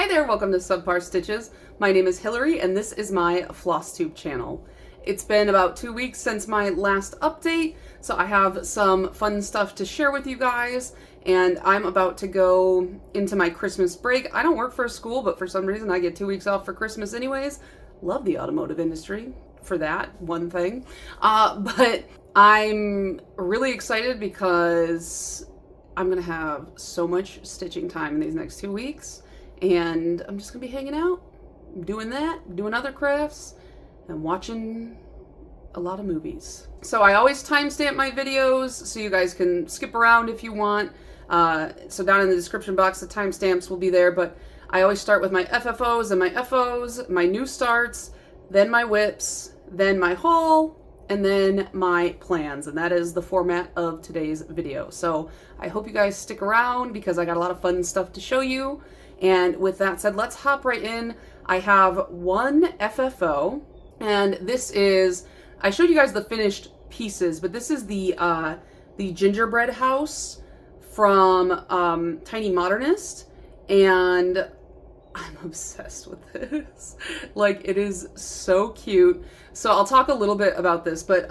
Hi there, welcome to Subpar Stitches. My name is Hillary and this is my Flosstube channel. It's been about 2 weeks since my last update, so I have some fun stuff to share with you guys, and I'm about to go into my Christmas break. I don't work for a school, but for some reason I get 2 weeks off for Christmas anyways. Love the automotive industry for that one thing. But I'm really excited because I'm gonna have so much stitching time in these next 2 weeks. And I'm just gonna be hanging out, doing that, doing other crafts, and watching a lot of movies. So I always timestamp my videos so you guys can skip around if you want. So down in the description box, the timestamps will be there, but I always start with my FFOs and my FOs, my new starts, then my whips, then my haul, and then my plans, and that is the format of today's video. So I hope you guys stick around because I got a lot of fun stuff to show you. And with that said, let's hop right in. I have one FFO, and this is, I showed you guys the finished pieces, but this is the gingerbread house from Tiny Modernist, and I'm obsessed with this. Like, it is so cute. So I'll talk a little bit about this, but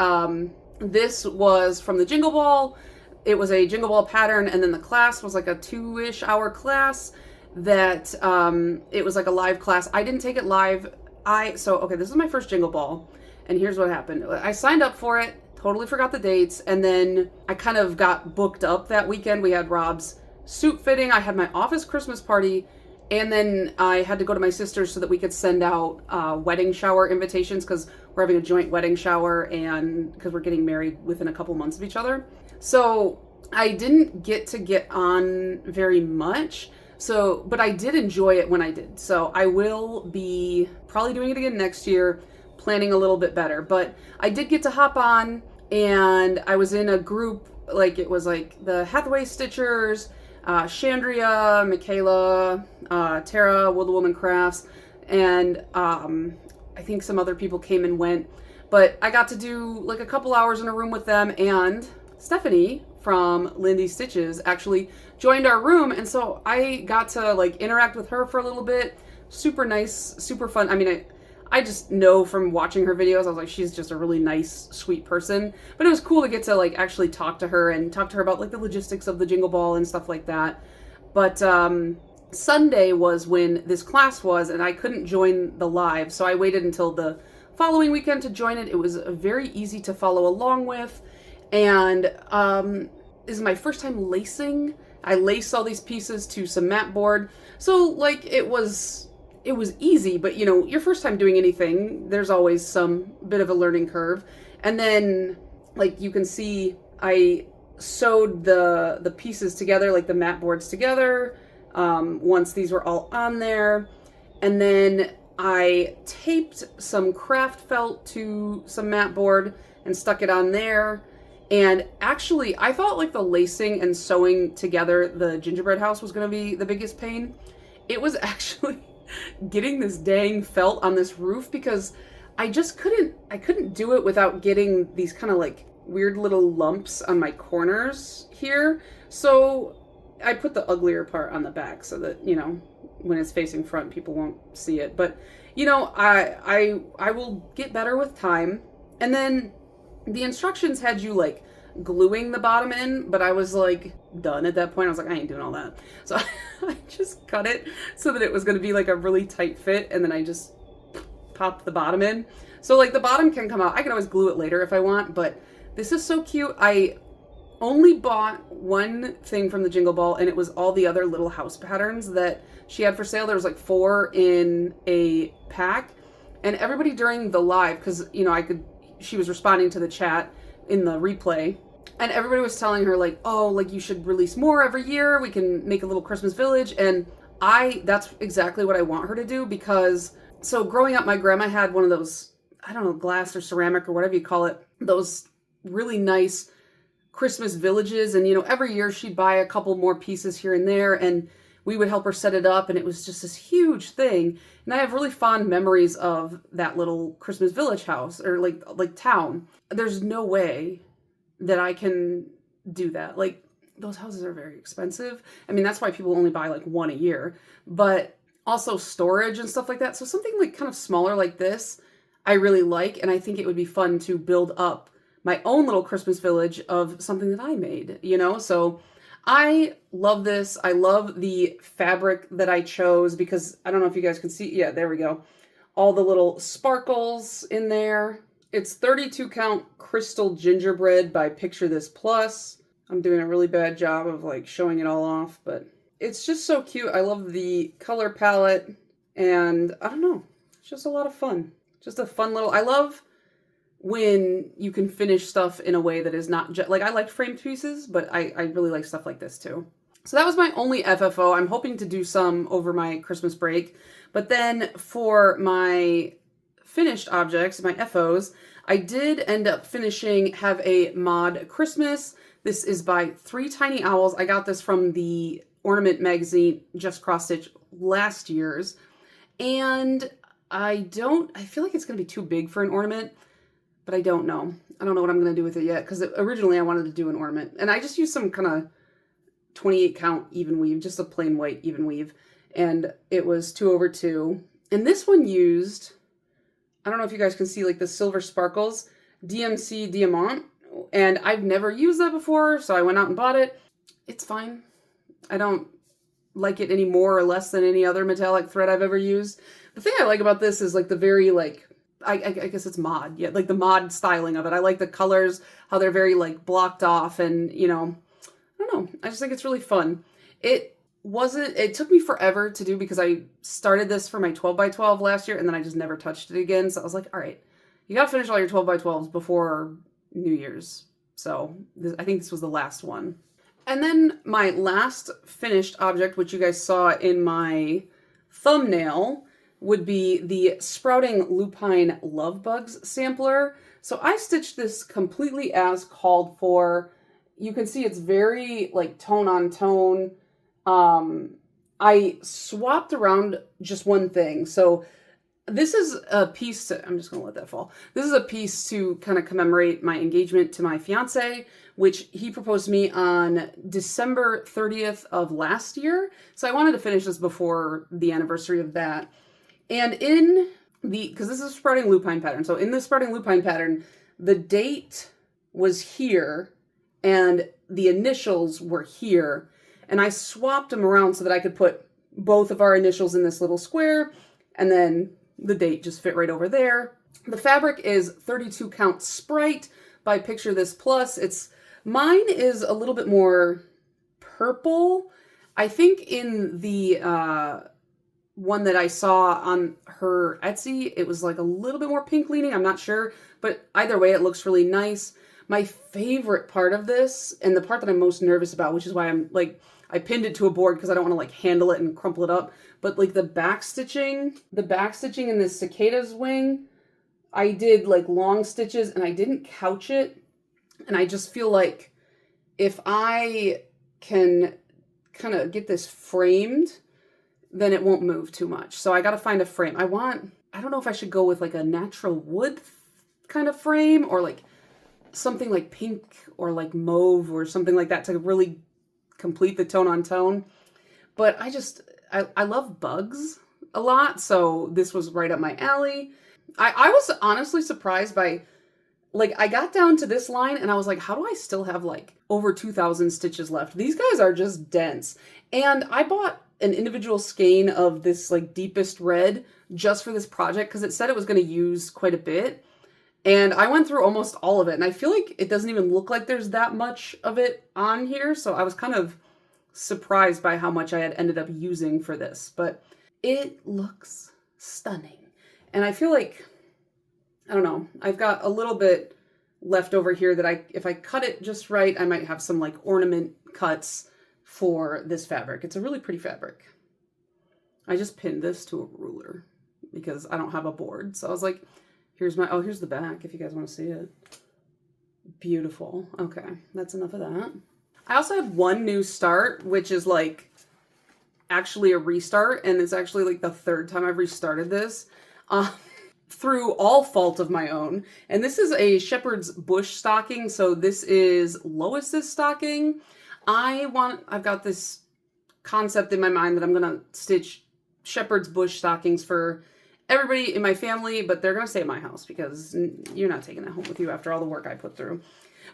this was from the Jingle Ball. It was a Jingle Ball pattern, and then the class was like a 2-ish hour class that it was like a live class. I didn't take it live. Okay, this is my first Jingle Ball, and here's what happened. I signed up for it, totally forgot the dates, and then I kind of got booked up that weekend. We had Rob's suit fitting, I had my office Christmas party, and then I had to go to my sister's so that we could send out wedding shower invitations because we're having a joint wedding shower and because we're getting married within a couple months of each other. So I didn't get on very much. So, but I did enjoy it when I did. So I will be probably doing it again next year, planning a little bit better. But I did get to hop on, and I was in a group, like it was like the Hathaway Stitchers, Chandria, Michaela, Tara, Will the Woman Crafts, and I think some other people came and went. But I got to do like a couple hours in a room with them, and Stephanie from Lindy Stitches actually joined our room, and so I got to like interact with her for a little bit. Super nice, super fun. I mean, I just know from watching her videos, I was like, she's just a really nice, sweet person. But it was cool to get to like actually talk to her and talk to her about like the logistics of the Jingle Ball and stuff like that. But Sunday was when this class was, and I couldn't join the live, so I waited until the following weekend to join it. It was very easy to follow along with. And this is my first time lacing. I laced all these pieces to some mat board. So like it was easy, but you know, your first time doing anything, there's always some bit of a learning curve. And then like you can see, I sewed the pieces together, like the mat boards together, once these were all on there. And then I taped some craft felt to some mat board and stuck it on there. And actually, I thought like the lacing and sewing together the gingerbread house was going to be the biggest pain. It was actually getting this dang felt on this roof because I couldn't do it without getting these kind of like weird little lumps on my corners here. So I put the uglier part on the back so that, you know, when it's facing front, people won't see it. But, you know, I will get better with time. And then the instructions had you like gluing the bottom in, but I was like done at that point. I was like, I ain't doing all that. So I just cut it so that it was going to be like a really tight fit, and then I just popped the bottom in. So like the bottom can come out. I can always glue it later if I want, but this is so cute. I only bought one thing from the Jingle Ball, and it was all the other little house patterns that she had for sale. There was like 4 in a pack, and everybody during the live, because you know she was responding to the chat in the replay, and everybody was telling her like, oh, like you should release more every year. We can make a little Christmas village. And that's exactly what I want her to do, because so growing up, my grandma had one of those, I don't know, glass or ceramic or whatever you call it, those really nice Christmas villages. And, you know, every year she'd buy a couple more pieces here and there, and we would help her set it up, and it was just this huge thing. And I have really fond memories of that little Christmas village house, or like town. There's no way that I can do that. Like, those houses are very expensive. I mean, that's why people only buy like one a year. But Also storage and stuff like that. So something like kind of smaller like this, I really like, and I think it would be fun to build up my own little Christmas village of something that I made, you know? So I love this. I love the fabric that I chose because I don't know if you guys can see. Yeah, there we go. All the little sparkles in there. It's 32 count crystal gingerbread by Picture This Plus. I'm doing a really bad job of like showing it all off, but it's just so cute. I love the color palette, and I don't know, it's just a lot of fun. Just a fun little, I love when you can finish stuff in a way that is not just, like I like framed pieces, but I really like stuff like this too. So that was my only FFO. I'm hoping to do some over my Christmas break, but then for my finished objects, my FOs, I did end up finishing Have a Mod Christmas. This is by 3 Tiny Owls. I got this from the Ornament magazine, just cross-stitch last year's, and I feel like it's going to be too big for an ornament, but I don't know. I don't know what I'm going to do with it yet, because originally I wanted to do an ornament, and I just used some kind of 28 count even weave, just a plain white even weave, and it was 2/2. And this one used, I don't know if you guys can see like the silver sparkles, DMC Diamant, and I've never used that before, so I went out and bought it. It's fine. I don't like it any more or less than any other metallic thread I've ever used. The thing I like about this is like the very like, I guess it's mod. Yeah, like the mod styling of it. I like the colors, how they're very like blocked off, and you know, I don't know. I just think it's really fun. It took me forever to do because I started this for my 12x12 last year and then I just never touched it again. So I was like, all right, you got to finish all your 12x12s before New Year's. So I think this was the last one. And then my last finished object, which you guys saw in my thumbnail, would be the Sprouting Lupine Love Bugs sampler. So I stitched this completely as called for. You can see it's very like tone on tone. I swapped around just one thing. So this is a piece to, I'm just going to let that fall. This is a piece to kind of commemorate my engagement to my fiance, which he proposed to me on December 30th of last year. So I wanted to finish this before the anniversary of that. And in the, because this is a sprouting lupine pattern. So in the sprouting lupine pattern, the date was here and the initials were here. And I swapped them around so that I could put both of our initials in this little square, and then the date just fit right over there. The fabric is 32 count Sprite by Picture This Plus. Mine is a little bit more purple. I think in the one that I saw on her Etsy, it was like a little bit more pink leaning. I'm not sure, but either way, it looks really nice. My favorite part of this, and the part that I'm most nervous about, which is why I'm like, I pinned it to a board because I don't want to like handle it and crumple it up, but like the back stitching in this cicada's wing, I did like long stitches and I didn't couch it. And I just feel like if I can kind of get this framed, then it won't move too much. So I got to find a frame. I don't know if I should go with like a natural wood kind of frame or like something like pink or like mauve or something like that to really complete the tone on tone. But I love bugs a lot. So this was right up my alley. I was honestly surprised by, like, I got down to this line and I was like, how do I still have like over 2,000 stitches left? These guys are just dense. And I bought an individual skein of this like deepest red just for this project because it said it was going to use quite a bit. And I went through almost all of it. And I feel like it doesn't even look like there's that much of it on here. So I was kind of surprised by how much I had ended up using for this. But it looks stunning. And I feel like, I don't know, I've got a little bit left over here that if I cut it just right, I might have some like ornament cuts for this fabric. It's a really pretty fabric. I just pinned this to a ruler because I don't have a board. So I was like, here's the back if you guys want to see it. Beautiful. Okay, that's enough of that. I also have one new start, which is like actually a restart. And it's actually like the third time I've restarted this. Through all fault of my own. And this is a shepherd's bush stocking. So this is Lois's stocking. I've got this concept in my mind that I'm going to stitch shepherd's bush stockings for everybody in my family, but they're going to stay at my house because you're not taking that home with you after all the work I put through.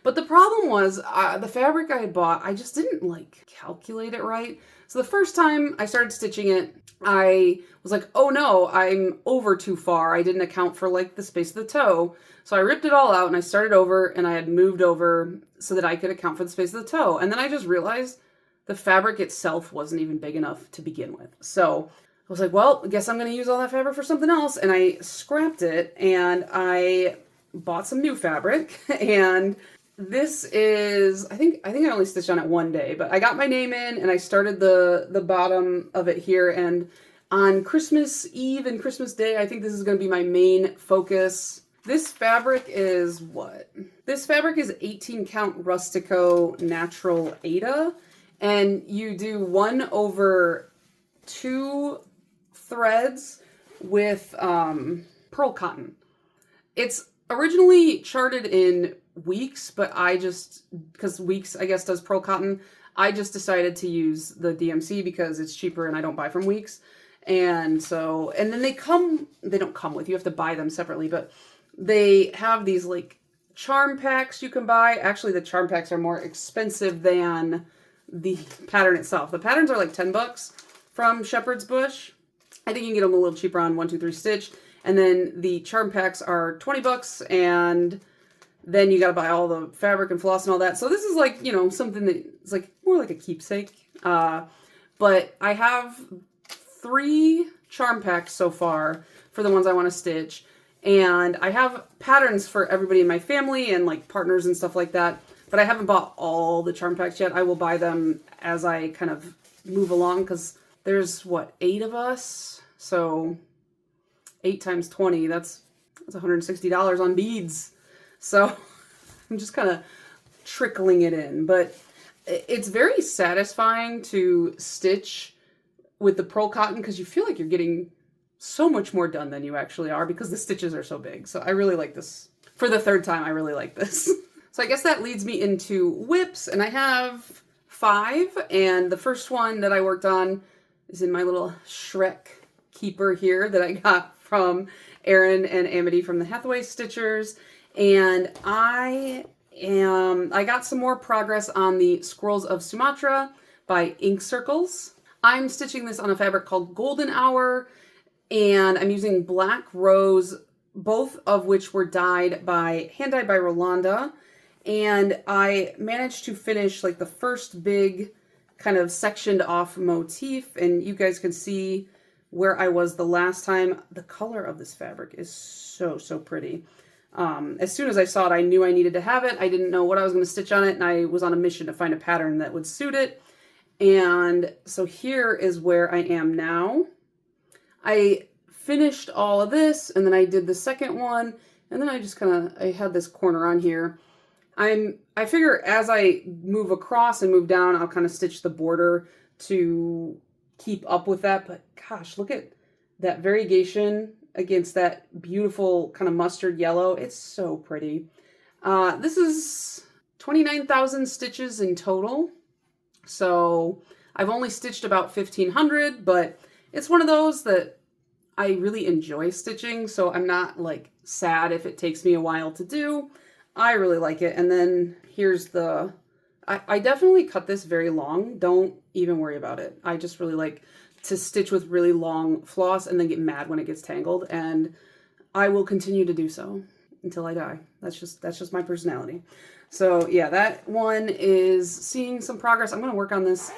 But the problem was the fabric I had bought, I just didn't like calculate it right. So the first time I started stitching it, I was like, oh no, I'm over too far. I didn't account for like the space of the toe. So I ripped it all out and I started over, and I had moved over so that I could account for the space of the toe. And then I just realized the fabric itself wasn't even big enough to begin with. So I was like, well, I guess I'm going to use all that fabric for something else. And I scrapped it and I bought some new fabric. And this is, I think I only stitched on it one day, but I got my name in and I started the bottom of it here. And on Christmas Eve and Christmas Day, I think this is going to be my main focus. This fabric is what? This fabric is 18 count Rustico Natural Aida. And you do 1/2 threads with pearl cotton. It's originally charted in weeks, but I just, because weeks I guess does pearl cotton, I just decided to use the DMC because it's cheaper and I don't buy from Weeks. And so, and then they don't come with, you have to buy them separately, but they have these like charm packs you can buy. Actually, the charm packs are more expensive than the pattern itself. The patterns are like $10 from Shepherd's Bush. I think you can get them a little cheaper on 1-2-3 Stitch. And then the charm packs are $20, and then you got to buy all the fabric and floss and all that. So this is like, you know, something that is like more like a keepsake. But I have 3 charm packs so far for the ones I want to stitch. And I have patterns for everybody in my family and like partners and stuff like that. But I haven't bought all the charm packs yet. I will buy them as I kind of move along because there's, what, 8 of us? So 8 times 20, that's $160 on beads. So I'm just kind of trickling it in. But it's very satisfying to stitch with the pearl cotton because you feel like you're getting so much more done than you actually are because the stitches are so big. So I really like this. For the 3rd time, I really like this. So I guess that leads me into whips, and I have 5, and the first one that I worked on is in my little Shrek keeper here that I got from Erin and Amity from the Hathaway Stitchers, and I got some more progress on the Scrolls of Sumatra by Ink Circles. I'm stitching this on a fabric called Golden Hour, and I'm using Black Rose, both of which were hand-dyed by Rolanda. And I managed to finish like the first big kind of sectioned off motif, and you guys can see where I was the last time. The color of this fabric is so, so pretty. As soon as I saw it, I knew I needed to have it. I didn't know what I was going to stitch on it, and I was on a mission to find a pattern that would suit it. And so here is where I am now. I finished all of this, and then I did the second one, and then I just I had this corner on here. I figure as I move across and move down, I'll kind of stitch the border to keep up with that. But gosh, look at that variegation against that beautiful kind of mustard yellow. It's so pretty. This is 29,000 stitches in total. So I've only stitched about 1,500, but it's one of those that I really enjoy stitching. So I'm not like sad if it takes me a while to do. I really like it. And then here's I definitely cut this very long. Don't even worry about it. I just really like to stitch with really long floss and then get mad when it gets tangled. And I will continue to do so until I die. That's just my personality. So yeah, that one is seeing some progress. I'm going to work on this.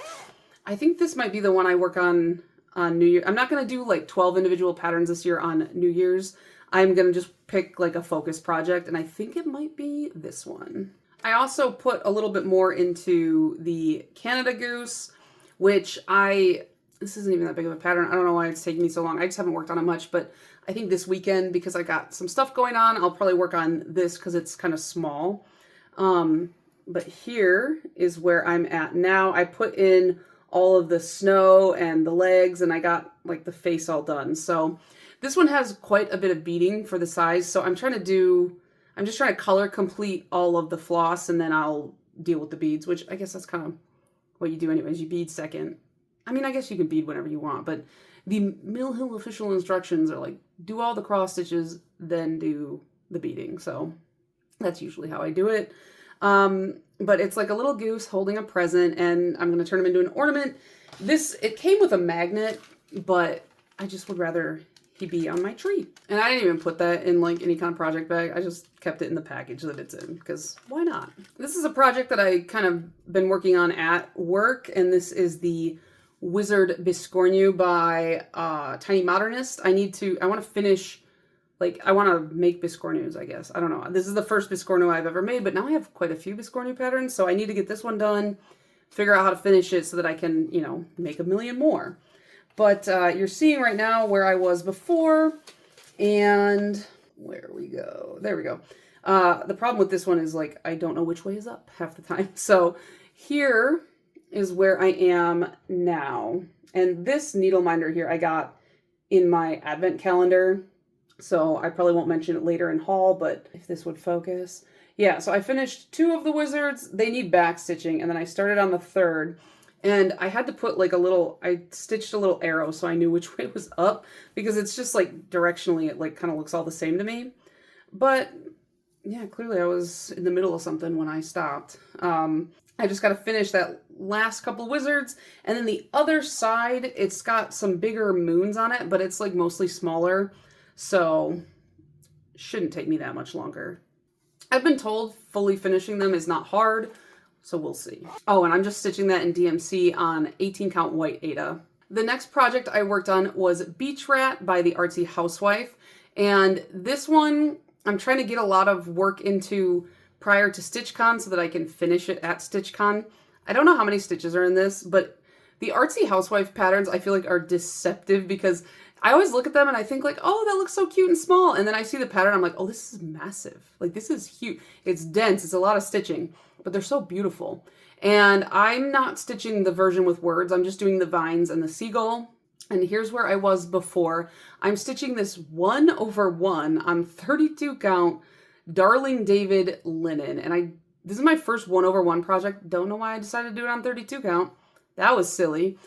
I think this might be the one I work on New Year. I'm not going to do like 12 individual patterns this year on New Year's. I'm going to just pick like a focus project, and I think it might be this one. I also put a little bit more into the Canada Goose, which this isn't even that big of a pattern. I don't know why it's taking me so long. I just haven't worked on it much, but I think this weekend, because I got some stuff going on, I'll probably work on this because it's kind of small. But here is where I'm at now. I put in all of the snow and the legs, and I got like the face all done. So this one has quite a bit of beading for the size. So I'm just trying to color complete all of the floss, and then I'll deal with the beads, which I guess that's kind of what you do anyways. You bead second. I mean, I guess you can bead whenever you want, but The Mill Hill official instructions are like, do all the cross stitches, then do the beading. So that's usually how I do it. But it's like a little goose holding a present, and I'm going to turn him into an ornament. It came with a magnet, but I just would rather he be on my tree. And I didn't even put that in like any kind of project bag. I just kept it in the package that it's in, because why not? This is a project that I kind of been working on at work, and this is the Wizard Biscornu by Tiny Modernist. I want to finish, like, I want to make Biscornus, I guess. I don't know. This is the first Biscornu I've ever made, but now I have quite a few Biscornu patterns, so I need to get this one done, figure out how to finish it so that I can, you know, make a million more. But you're seeing right now where I was before, and where we go. There we go. The problem with this one is, like, I don't know which way is up half the time. So here is where I am now. And this needle minder here I got in my advent calendar, so I probably won't mention it later in haul, but if this would focus. Yeah, so I finished 2 of the wizards. They need back stitching, and then I started on the 3rd. And I had to put like I stitched a little arrow so I knew which way was up, because it's just like directionally it like kind of looks all the same to me. But yeah, clearly I was in the middle of something when I stopped. I just got to finish that last couple wizards, and then the other side, it's got some bigger moons on it, but it's like mostly smaller, so shouldn't take me that much longer. I've been told fully finishing them is not hard, so we'll see. Oh, and I'm just stitching that in DMC on 18 count white Aida. The next project I worked on was Beach Rat by the Artsy Housewife. And this one, I'm trying to get a lot of work into prior to StitchCon so that I can finish it at StitchCon. I don't know how many stitches are in this, but the Artsy Housewife patterns I feel like are deceptive, because I always look at them and I think like, oh, that looks so cute and small. And then I see the pattern, I'm like, oh, this is massive. Like, this is huge. It's dense. It's a lot of stitching, but they're so beautiful. And I'm not stitching the version with words. I'm just doing the vines and the seagull. And here's where I was before. I'm stitching this 1/1 on 32 count Darling David linen. And this is my first 1/1 project. Don't know why I decided to do it on 32 count. That was silly.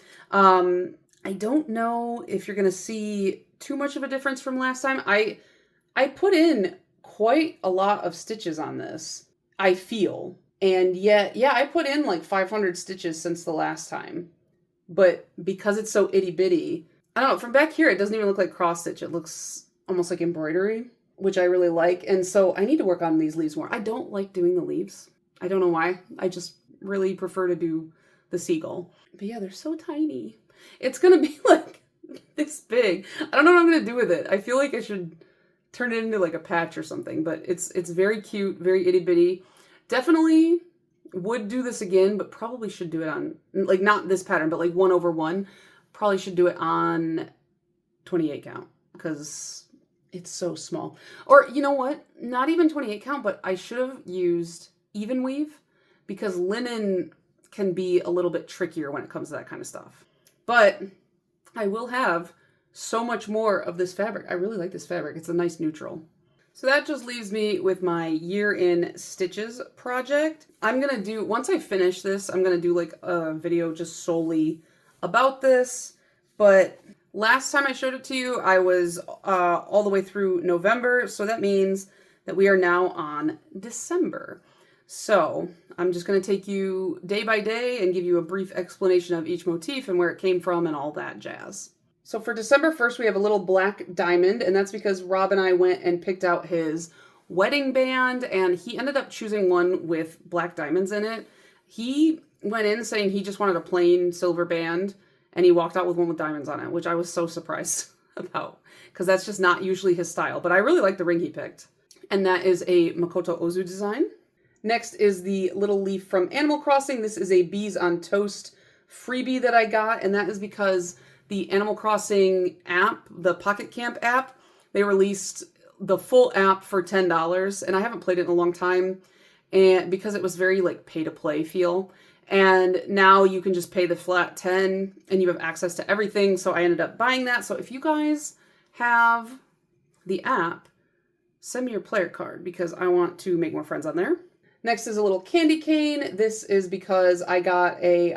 I don't know if you're going to see too much of a difference from last time. I put in quite a lot of stitches on this, I feel. And yet, yeah, I put in like 500 stitches since the last time. But because it's so itty bitty, I don't know, from back here, it doesn't even look like cross stitch. It looks almost like embroidery, which I really like. And so I need to work on these leaves more. I don't like doing the leaves. I don't know why. I just really prefer to do the seagull. But yeah, they're so tiny. It's going to be like this big. I don't know what I'm going to do with it. I feel like I should turn it into like a patch or something, but it's very cute, very itty bitty. Definitely would do this again, but probably should do it on, like, not this pattern, but like 1/1. Probably should do it on 28 count, because it's so small. Or you know what? Not even 28 count, but I should have used even weave, because linen can be a little bit trickier when it comes to that kind of stuff. But I will have so much more of this fabric. I really like this fabric. It's a nice neutral. So that just leaves me with my year in stitches project. I'm going to do, once I finish this, I'm going to do like a video just solely about this. But last time I showed it to you, I was all the way through November. So that means that we are now on December. So I'm just going to take you day by day and give you a brief explanation of each motif and where it came from and all that jazz. So for December 1st, we have a little black diamond, and that's because Rob and I went and picked out his wedding band, and he ended up choosing one with black diamonds in it. He went in saying he just wanted a plain silver band, and he walked out with one with diamonds on it, which I was so surprised about, because that's just not usually his style. But I really like the ring he picked. And that is a Makoto Ozu design. Next is the little leaf from Animal Crossing. This is a Bees on Toast freebie that I got, and that is because the Animal Crossing app, the Pocket Camp app, they released the full app for $10, and I haven't played it in a long time, and because it was very like pay to play feel. And now you can just pay the flat 10 and you have access to everything. So I ended up buying that. So if you guys have the app, send me your player card, because I want to make more friends on there. Next is a little candy cane. This is because I got a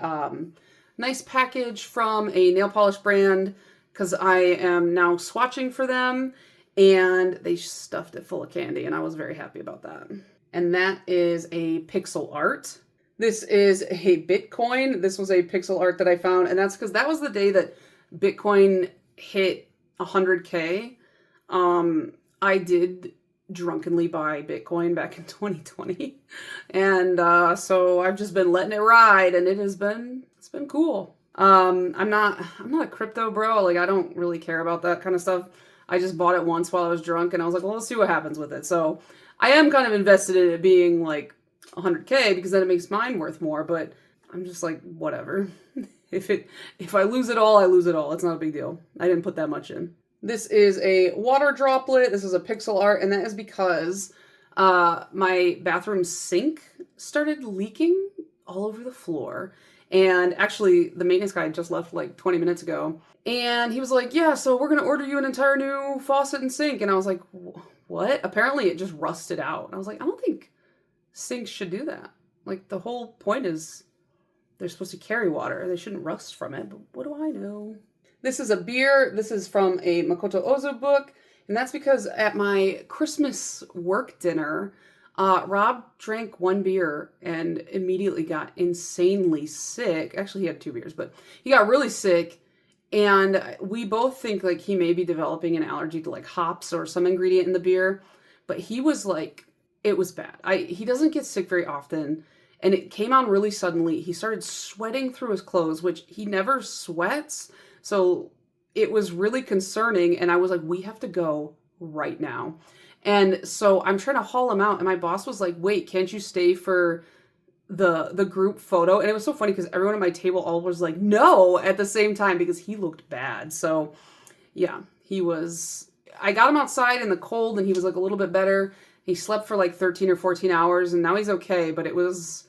nice package from a nail polish brand because I am now swatching for them, and they stuffed it full of candy, and I was very happy about that. And that is a pixel art. This is a Bitcoin. This was a pixel art that I found, and that's because that was the day that Bitcoin hit 100K. I did drunkenly buy Bitcoin back in 2020, and so I've just been letting it ride, and it's been cool. I'm not a crypto bro. Like, I don't really care about that kind of stuff. I just bought it once while I was drunk, and I was like, well, let's see what happens with it. So I am kind of invested in it being like 100K, because then it makes mine worth more, but I'm just like, whatever. If I lose it all, I lose it all. It's not a big deal. I didn't put that much in. This is a water droplet. This is a pixel art, and that is because my bathroom sink started leaking all over the floor. And actually, the maintenance guy just left like 20 minutes ago. And he was like, yeah, so we're going to order you an entire new faucet and sink. And I was like, what? Apparently, it just rusted out. And I was like, I don't think sinks should do that. Like, the whole point is they're supposed to carry water. They shouldn't rust from it. But what do I know? This is a beer. This is from a Makoto Ozu book. And that's because at my Christmas work dinner, Rob drank one beer and immediately got insanely sick. Actually, he had 2 beers, but he got really sick. And we both think like he may be developing an allergy to like hops or some ingredient in the beer. But he was like, it was bad. He doesn't get sick very often. And it came on really suddenly. He started sweating through his clothes, which he never sweats. So it was really concerning. And I was like, we have to go right now. And so I'm trying to haul him out. And my boss was like, wait, can't you stay for the group photo? And it was so funny because everyone at my table all was like, no, at the same time, because he looked bad. So yeah, I got him outside in the cold and he was like a little bit better. He slept for like 13 or 14 hours and now he's okay. But I was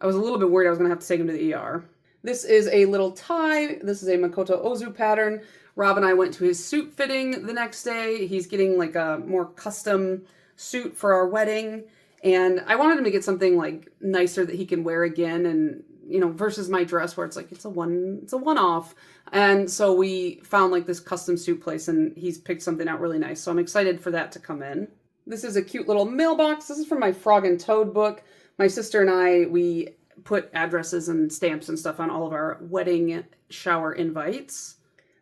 a little bit worried I was going to have to take him to the ER. This is a little tie. This is a Makoto Ozu pattern. Rob and I went to his suit fitting the next day. He's getting like a more custom suit for our wedding. And I wanted him to get something like nicer that he can wear again. And, you know, versus my dress where it's like, it's a one-off. And so we found like this custom suit place and he's picked something out really nice. So I'm excited for that to come in. This is a cute little mailbox. This is from my Frog and Toad book. My sister and I, we put addresses and stamps and stuff on all of our wedding shower invites.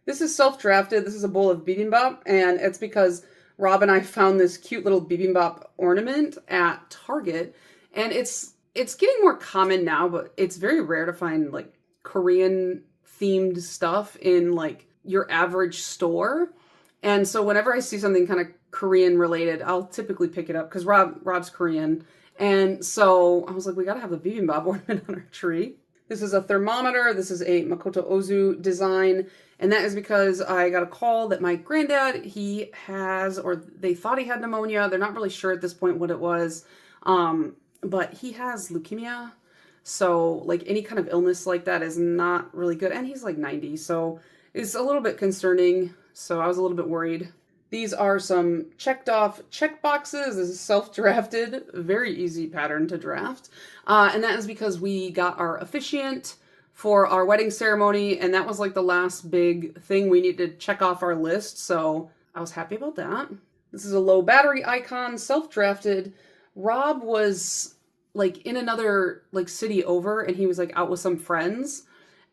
This is self-drafted. This is a bowl of bibimbap, and it's because Rob and I found this cute little bibimbap ornament at Target, and it's getting more common now, but it's very rare to find like Korean themed stuff in like your average store. And so whenever I see something kind of Korean related, I'll typically pick it up because Rob's Korean. And so I was like, we got to have the bibimbap ornament on our tree. This is a thermometer. This is a Makoto Ozu design. And that is because I got a call that my granddad, he has, or they thought he had pneumonia. They're not really sure at this point what it was. But he has leukemia. So like any kind of illness like that is not really good. And he's like 90. So it's a little bit concerning. So I was a little bit worried. These are some checked off check boxes. This is self-drafted, very easy pattern to draft. And that is because we got our officiant for our wedding ceremony. And that was like the last big thing we needed to check off our list. So I was happy about that. This is a low battery icon, self-drafted. Rob was like in another like city over and he was like out with some friends.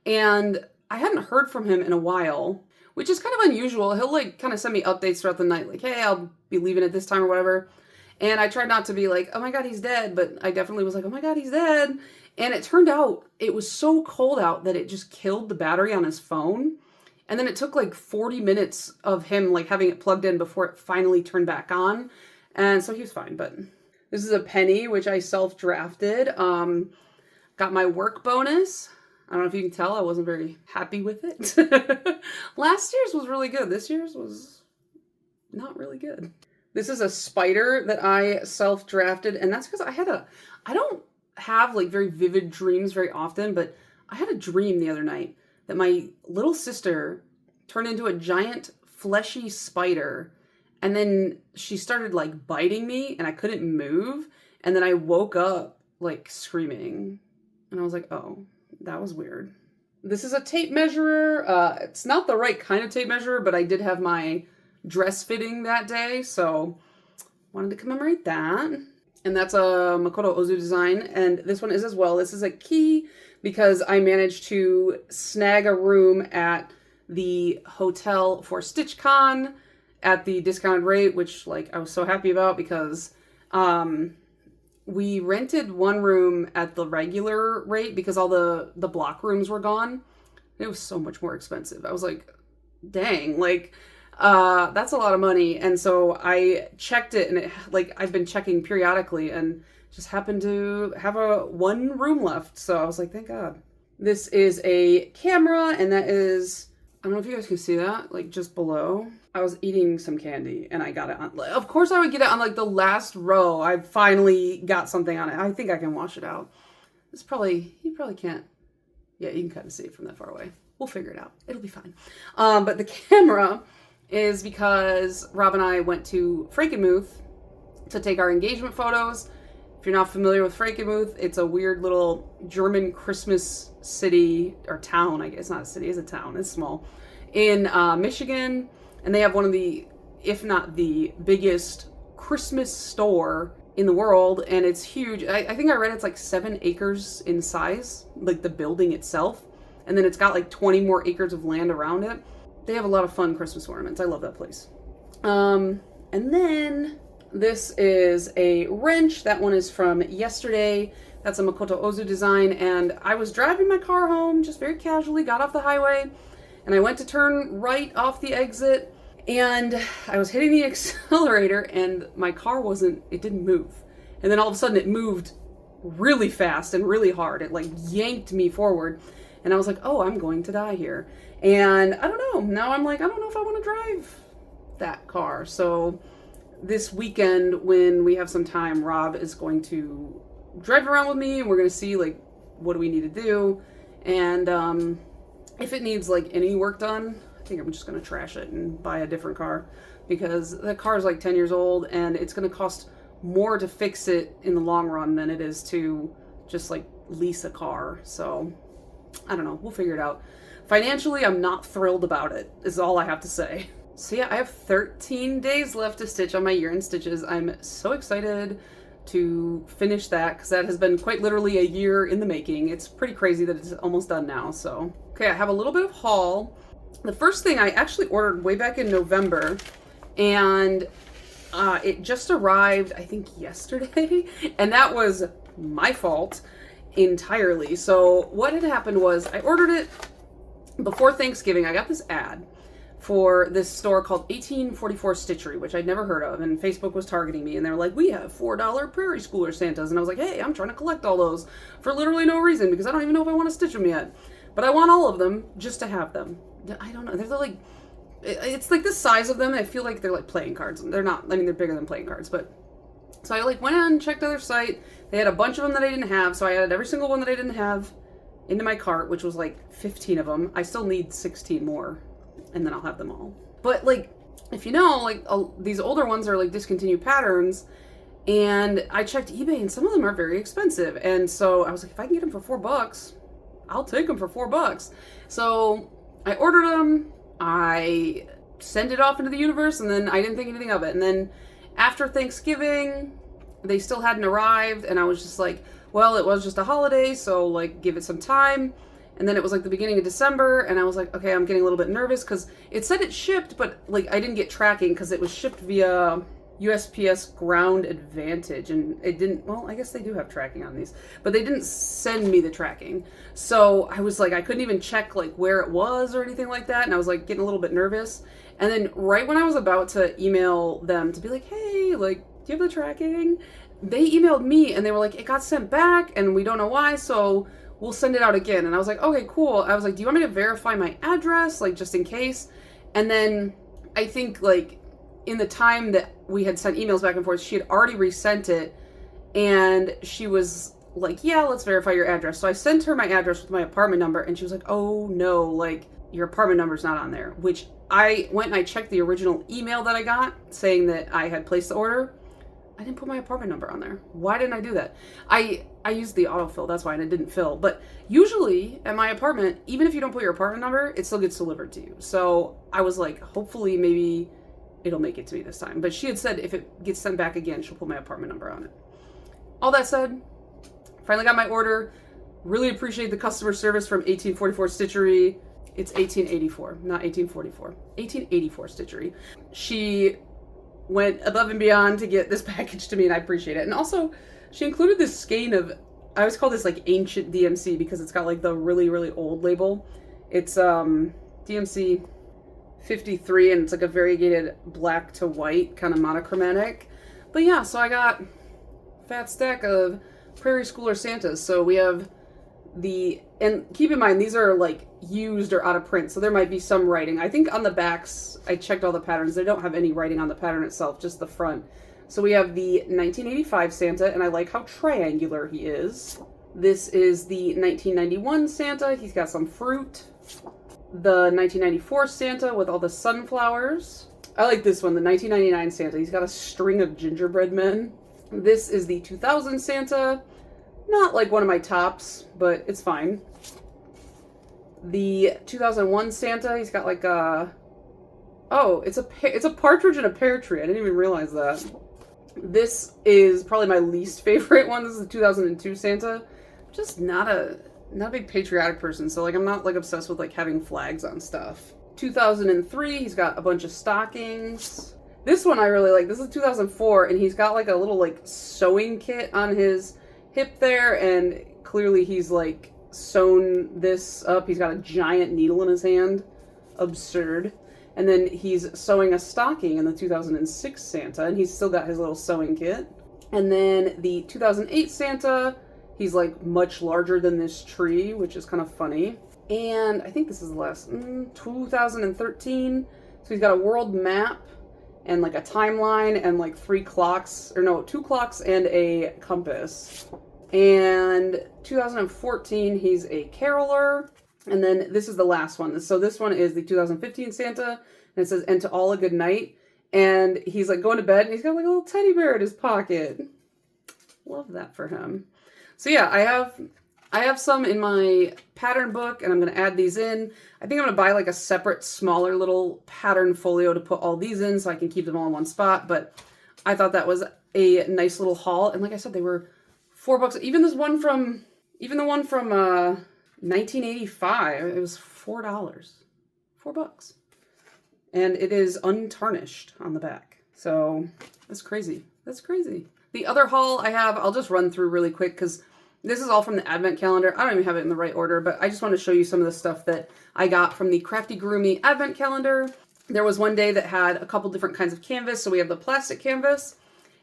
And I hadn't heard from him in a while, which is kind of unusual. He'll like kind of send me updates throughout the night, like, hey, I'll be leaving at this time or whatever. And I tried not to be like, oh my God, he's dead. But I definitely was like, oh my God, he's dead. And it turned out it was so cold out that it just killed the battery on his phone. And then it took like 40 minutes of him like having it plugged in before it finally turned back on. And so he was fine. But this is a penny, which I self-drafted. Got my work bonus. I don't know if you can tell, I wasn't very happy with it. Last year's was really good. This year's was not really good. This is a spider that I self-drafted, and that's because I don't have like very vivid dreams very often, but I had a dream the other night that my little sister turned into a giant fleshy spider, and then she started like biting me, and I couldn't move, and then I woke up like screaming, and I was like, oh. That was weird. This is a tape measurer. It's not the right kind of tape measurer, but I did have my dress fitting that day, so wanted to commemorate that. And that's a Makoto Ozu design, and this one is as well. This is a key because I managed to snag a room at the hotel for StitchCon at the discounted rate, which like I was so happy about because we rented one room at the regular rate because all the block rooms were gone. It was so much more expensive. I was like, dang, like that's a lot of money. And so I checked it, and it, like, I've been checking periodically and just happened to have one room left. So I was like, thank God. This is a camera, and that is, I don't know if you guys can see that, like just below. I was eating some candy and I got it on, of course I would get it on like the last row. I finally got something on it. I think I can wash it out. You probably can't. Yeah, you can kind of see it from that far away. We'll figure it out. It'll be fine. But the camera is because Rob and I went to Frankenmuth to take our engagement photos. If you're not familiar with Frankenmuth, it's a weird little German Christmas city, or town, I guess. It's not a city, it's a town. It's small. In Michigan. And they have one of the, if not the biggest Christmas store in the world. And it's huge. I think I read it's like 7 acres in size, like the building itself. And then it's got like 20 more acres of land around it. They have a lot of fun Christmas ornaments. I love that place. And then this is a wrench. That one is from yesterday. That's a Makoto Ozu design. And I was driving my car home just very casually, got off the highway, and I went to turn right off the exit, and I was hitting the accelerator, and my car it didn't move. And then all of a sudden it moved really fast and really hard. It like yanked me forward. And I was like, oh, I'm going to die here. And I don't know. Now I'm like, I don't know if I want to drive that car. So this weekend, when we have some time, Rob is going to drive around with me, and we're going to see like, what do we need to do? And if it needs like any work done, I think I'm just going to trash it and buy a different car, because the car is like 10 years old and it's going to cost more to fix it in the long run than it is to just like lease a car. So I don't know. We'll figure it out. Financially, I'm not thrilled about it, is all I have to say. So yeah, I have 13 days left to stitch on my year-end stitches. I'm so excited to finish that, because that has been quite literally a year in the making. It's pretty crazy that it's almost done now. So, okay, I have a little bit of haul. The first thing I actually ordered way back in November, and it just arrived, I think, yesterday, and that was my fault entirely. So what had happened was I ordered it before Thanksgiving. I got this ad for this store called 1844 Stitchery, which I'd never heard of, and Facebook was targeting me, and they were like, we have $4 Prairie Schooler Santas, and I was like, hey, I'm trying to collect all those for literally no reason, because I don't even know if I want to stitch them yet, but I want all of them just to have them. I don't know, they're like, it's like the size of them, I feel like they're like playing cards. They're not, I mean, they're bigger than playing cards, but so I like went on and checked their site. They had a bunch of them that I didn't have, so I added every single one that I didn't have into my cart, which was like 15 of them. I still need 16 more, and then I'll have them all. But like, if you know, like these older ones are like discontinued patterns, and I checked eBay, and some of them are very expensive. And so I was like, if I can get them for $4, I'll take them for $4. So I ordered them. I sent it off into the universe, and then I didn't think anything of it. And then after Thanksgiving, they still hadn't arrived, and I was just like, well, it was just a holiday, so like give it some time. And then it was like the beginning of December, and I was like, okay, I'm getting a little bit nervous, because it said it shipped, but like I didn't get tracking because it was shipped via USPS Ground Advantage, and it didn't, well, I guess they do have tracking on these, but they didn't send me the tracking. So I was like, I couldn't even check like where it was or anything like that, and I was like getting a little bit nervous. And then right when I was about to email them to be like, hey, like, do you have the tracking? They emailed me, and they were like, it got sent back, and we don't know why, so we'll send it out again. And I was like, okay, cool. I was like, do you want me to verify my address, like, just in case? And then I think, like, in the time that we had sent emails back and forth, she had already resent it, and she was like, yeah, let's verify your address. So I sent her my address with my apartment number, and she was like, oh no, like, your apartment number's not on there, which I went and I checked the original email that I got saying that I had placed the order. I didn't put my apartment number on there. Why didn't I do that? I used the autofill, that's why, and it didn't fill. But usually at my apartment, even if you don't put your apartment number, it still gets delivered to you. So I was like, hopefully maybe it'll make it to me this time. But she had said if it gets sent back again, she'll put my apartment number on it. All that said, finally got my order. Really appreciate the customer service from 1844 Stitchery. It's 1884, not 1844. 1884 Stitchery. She went above and beyond to get this package to me, and I appreciate it. And also, she included this skein of, I always call this like ancient DMC because it's got like the really, really old label. It's DMC 53, and it's like a variegated black to white, kind of monochromatic. But yeah, so I got a fat stack of Prairie Schooler Santas. So we have and keep in mind, these are like used or out of print, so there might be some writing. I think on the backs, I checked all the patterns, they don't have any writing on the pattern itself, just the front. So we have the 1985 Santa, and I like how triangular he is. This is the 1991 Santa, he's got some fruit. The 1994 Santa with all the sunflowers. I like this one, the 1999 Santa, he's got a string of gingerbread men. This is the 2000 Santa. Not like one of my tops, but it's fine. The 2001 Santa, he's got like a... Oh, it's a partridge in a pear tree. I didn't even realize that. This is probably my least favorite one. This is the 2002 Santa. I'm just not a big patriotic person, so like I'm not like obsessed with like having flags on stuff. 2003, he's got a bunch of stockings. This one I really like. This is 2004, and he's got like a little like sewing kit on his hip there, and clearly he's like sewn this up. He's got a giant needle in his hand. Absurd. And then he's sewing a stocking in the 2006 Santa, and he's still got his little sewing kit. And then the 2008 Santa, he's like much larger than this tree, which is kind of funny. And I think this is the last, 2013. So he's got a world map and like a timeline and like 2 clocks and a compass. And 2014, he's a caroler. And then this is the last one. So this one is the 2015 Santa, and it says, "And to all a good night." And he's like going to bed, and he's got like a little teddy bear in his pocket. Love that for him. So yeah, I have some in my pattern book, and I'm going to add these in. I think I'm going to buy like a separate, smaller little pattern folio to put all these in so I can keep them all in one spot. But I thought that was a nice little haul. And like I said, they were $4. Even the one from 1985, it was $4. $4. And it is untarnished on the back. So that's crazy. That's crazy. The other haul I have, I'll just run through really quick because this is all from the advent calendar. I don't even have it in the right order, but I just want to show you some of the stuff that I got from the Crafty Groomie advent calendar. There was one day that had a couple different kinds of canvas. So we have the plastic canvas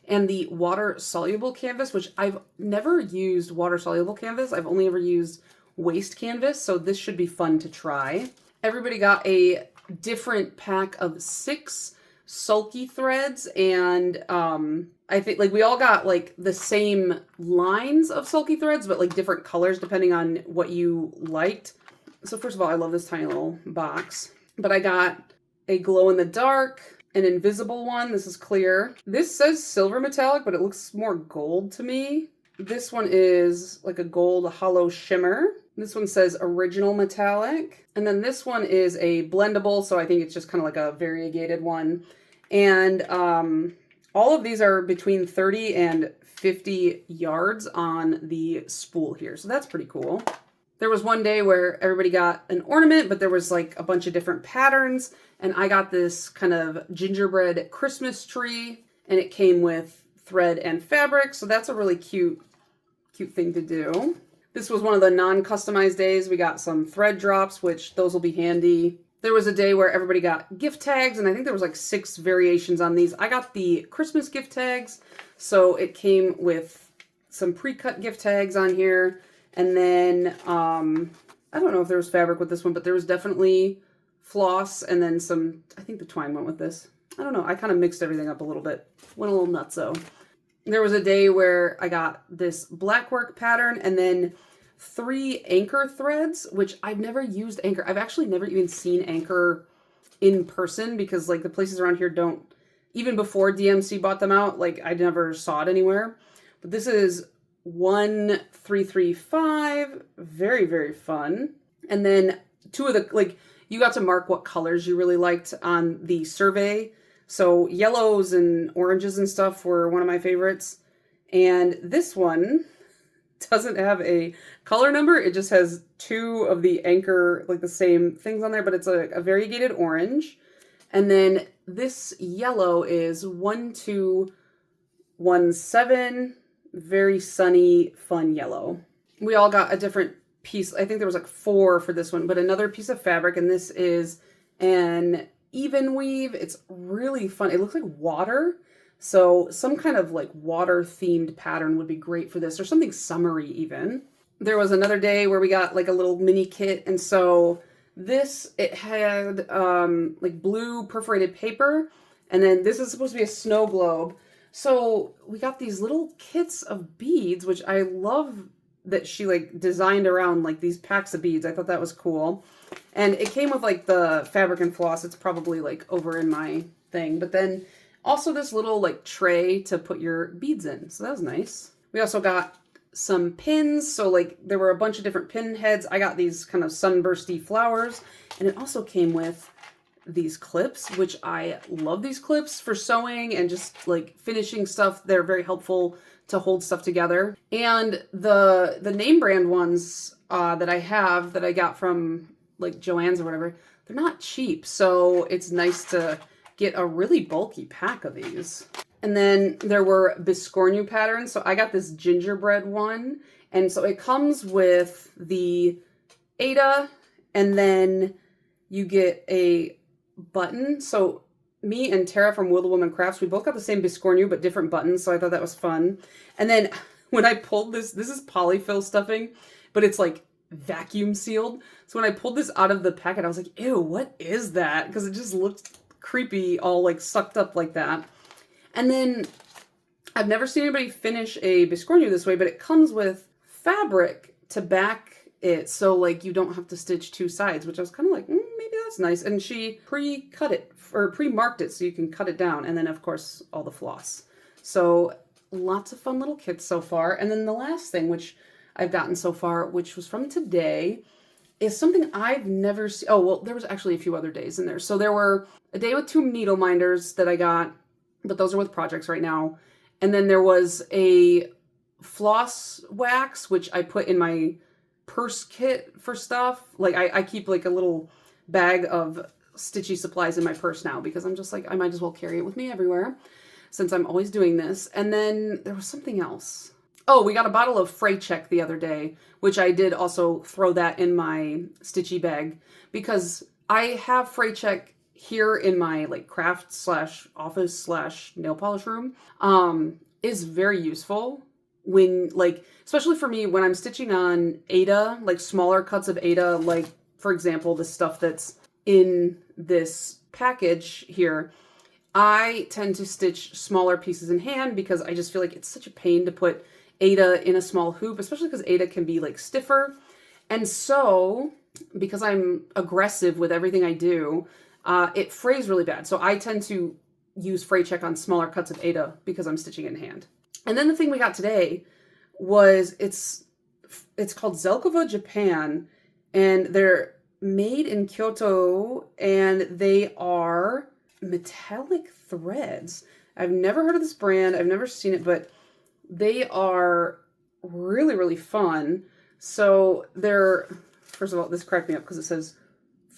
and the water-soluble canvas, which I've never used water-soluble canvas. I've only ever used waste canvas, so this should be fun to try. Everybody got a different pack of 6 sulky threads, and I think like we all got like the same lines of sulky threads, but like different colors depending on what you liked. So first of all, I love this tiny little box, but I got a glow in the dark, an invisible one. This is clear. This says silver metallic, but it looks more gold to me. This one is like a gold hollow shimmer. This one says original metallic. And then this one is a blendable, so I think it's just kind of like a variegated one. And all of these are between 30 and 50 yards on the spool here. So that's pretty cool. There was one day where everybody got an ornament, but there was like a bunch of different patterns. And I got this kind of gingerbread Christmas tree, and it came with thread and fabric. So that's a really cute thing to do. This was one of the non-customized days. We got some thread drops, which those will be handy. There was a day where everybody got gift tags, and I think there was like 6 variations on these. I got the Christmas gift tags, so it came with some pre-cut gift tags on here. And then, I don't know if there was fabric with this one, but there was definitely floss, and then some, I think the twine went with this. I don't know, I kind of mixed everything up a little bit. Went a little nutso. There was a day where I got this blackwork pattern and then 3 anchor threads, which I've never used anchor. I've actually never even seen anchor in person because like the places around here don't even before DMC bought them out. Like, I never saw it anywhere. But this is 1335. Very, very fun. And then two of the, like, you got to mark what colors you really liked on the survey. So yellows and oranges and stuff were one of my favorites. And this one doesn't have a color number. It just has two of the anchor, like the same things on there, but it's a variegated orange. And then this yellow is 1217, very sunny, fun yellow. We all got a different piece. I think there was like 4 for this one, but another piece of fabric, and this is an even weave. It's really fun. It looks like water. So some kind of like water themed pattern would be great for this, or something summery even. There was another day where we got like a little mini kit. And so this, it had like blue perforated paper. And then this is supposed to be a snow globe. So we got these little kits of beads, which I love that she like designed around like these packs of beads. I thought that was cool. And it came with like the fabric and floss. It's probably like over in my thing. But then also this little like tray to put your beads in. So that was nice. We also got some pins. So like there were a bunch of different pin heads. I got these kind of sunbursty flowers. And it also came with these clips, which I love these clips for sewing and just like finishing stuff. They're very helpful to hold stuff together. And the name brand ones that I have that I got from like Joann's or whatever, they're not cheap. So it's nice to get a really bulky pack of these. And then there were Biscornu patterns. So I got this gingerbread one. And so it comes with the Ada, and then you get a button. So me and Tara from Willow Woman Crafts, we both got the same Biscornu, but different buttons. So I thought that was fun. And then when I pulled this is polyfill stuffing, but it's like vacuum sealed. So when I pulled this out of the packet, I was like, ew, what is that? Because it just looked creepy, all like sucked up like that. And then I've never seen anybody finish a Biscornu this way, but it comes with fabric to back it, so like you don't have to stitch 2 sides, which I was kind of like, maybe that's nice. And she pre-cut it, or pre-marked it, so you can cut it down. And then of course all the floss. So lots of fun little kits so far. And then the last thing which I've gotten so far, which was from today, is something I've never seen. Oh, well, there was actually a few other days in there. So there were a day with 2 needle minders that I got, but those are with projects right now. And then there was a floss wax, which I put in my purse kit for stuff. Like I keep like a little bag of stitchy supplies in my purse now because I'm just like, I might as well carry it with me everywhere since I'm always doing this. And then there was something else. Oh, we got a bottle of Fray Check the other day, which I did also throw that in my stitchy bag because I have Fray Check here in my like craft / office / nail polish room. Is very useful when like, especially for me when I'm stitching on Ada, like smaller cuts of Ada, like for example, the stuff that's in this package here, I tend to stitch smaller pieces in hand because I just feel like it's such a pain to put Ada in a small hoop, especially because Ada can be like stiffer. And so because I'm aggressive with everything I do, it frays really bad. So I tend to use Fray Check on smaller cuts of Ada because I'm stitching in hand. And then the thing we got today was it's called Zelkova Japan, and they're made in Kyoto, and they are metallic threads. I've never heard of this brand. I've never seen it, but they are really, really fun. So they're, first of all, this cracked me up because it says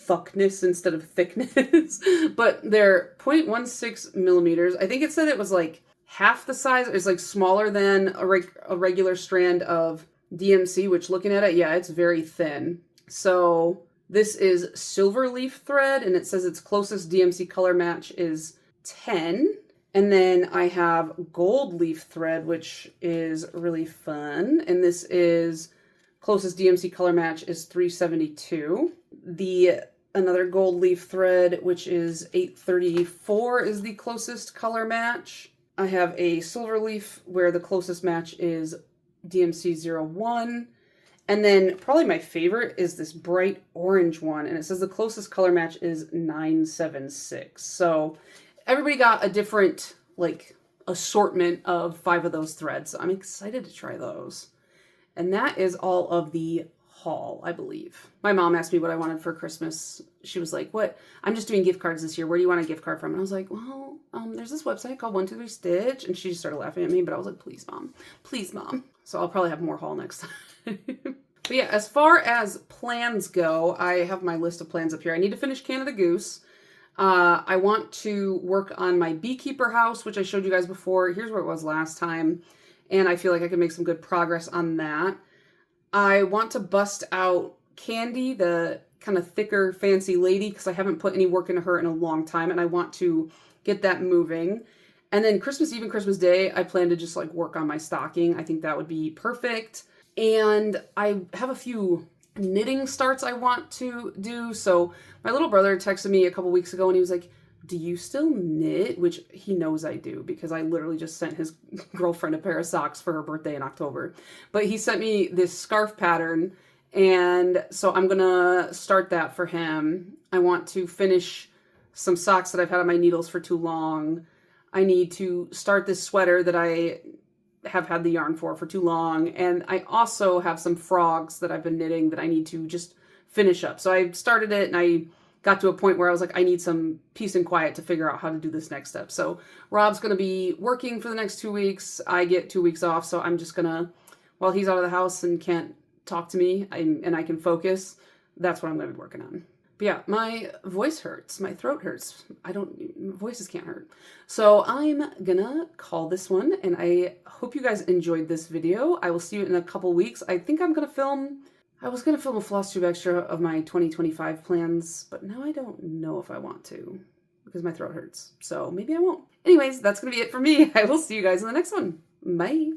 thuckness instead of thickness, but they're 0.16 millimeters. I think it said it was like half the size. It's like smaller than a regular strand of DMC, which looking at it, yeah, it's very thin. So this is silver leaf thread, and it says its closest DMC color match is 10. And then I have gold leaf thread, which is really fun. And this is closest DMC color match is 372. Another gold leaf thread, which is 834, is the closest color match. I have a silver leaf where the closest match is DMC 01. And then probably my favorite is this bright orange one, and it says the closest color match is 976. So everybody got a different, like, assortment of 5 of those threads. So I'm excited to try those. And that is all of the haul, I believe. My mom asked me what I wanted for Christmas. She was like, what? I'm just doing gift cards this year. Where do you want a gift card from? And I was like, well, there's this website called 123 Stitch. And she just started laughing at me, but I was like, please, mom. Please, mom. So I'll probably have more haul next time. But yeah, as far as plans go, I have my list of plans up here. I need to finish Canada Goose. I want to work on my beekeeper house, which I showed you guys before. Here's where it was last time. And I feel like I can make some good progress on that. I want to bust out Candy, the kind of thicker, fancy lady, because I haven't put any work into her in a long time, and I want to get that moving. And then Christmas Eve and Christmas Day, I plan to just like work on my stocking. I think that would be perfect. And I have a few knitting starts I want to do. So my little brother texted me a couple weeks ago and he was like, do you still knit? Which he knows I do because I literally just sent his girlfriend a pair of socks for her birthday in October. But he sent me this scarf pattern, and so I'm gonna start that for him. I want to finish some socks that I've had on my needles for too long. I need to start this sweater that I have had the yarn for too long. And I also have some frogs that I've been knitting that I need to just finish up. So I started it and I got to a point where I was like, I need some peace and quiet to figure out how to do this next step. So Rob's going to be working for the next 2 weeks. I get 2 weeks off. So I'm just going to, while he's out of the house and can't talk to me and I can focus, that's what I'm going to be working on. But yeah, my voice hurts. My throat hurts. Voices can't hurt. So I'm gonna call this one, and I hope you guys enjoyed this video. I will see you in a couple weeks. I think I was gonna film a Flosstube extra of my 2025 plans, but now I don't know if I want to because my throat hurts. So maybe I won't. Anyways, that's gonna be it for me. I will see you guys in the next one. Bye.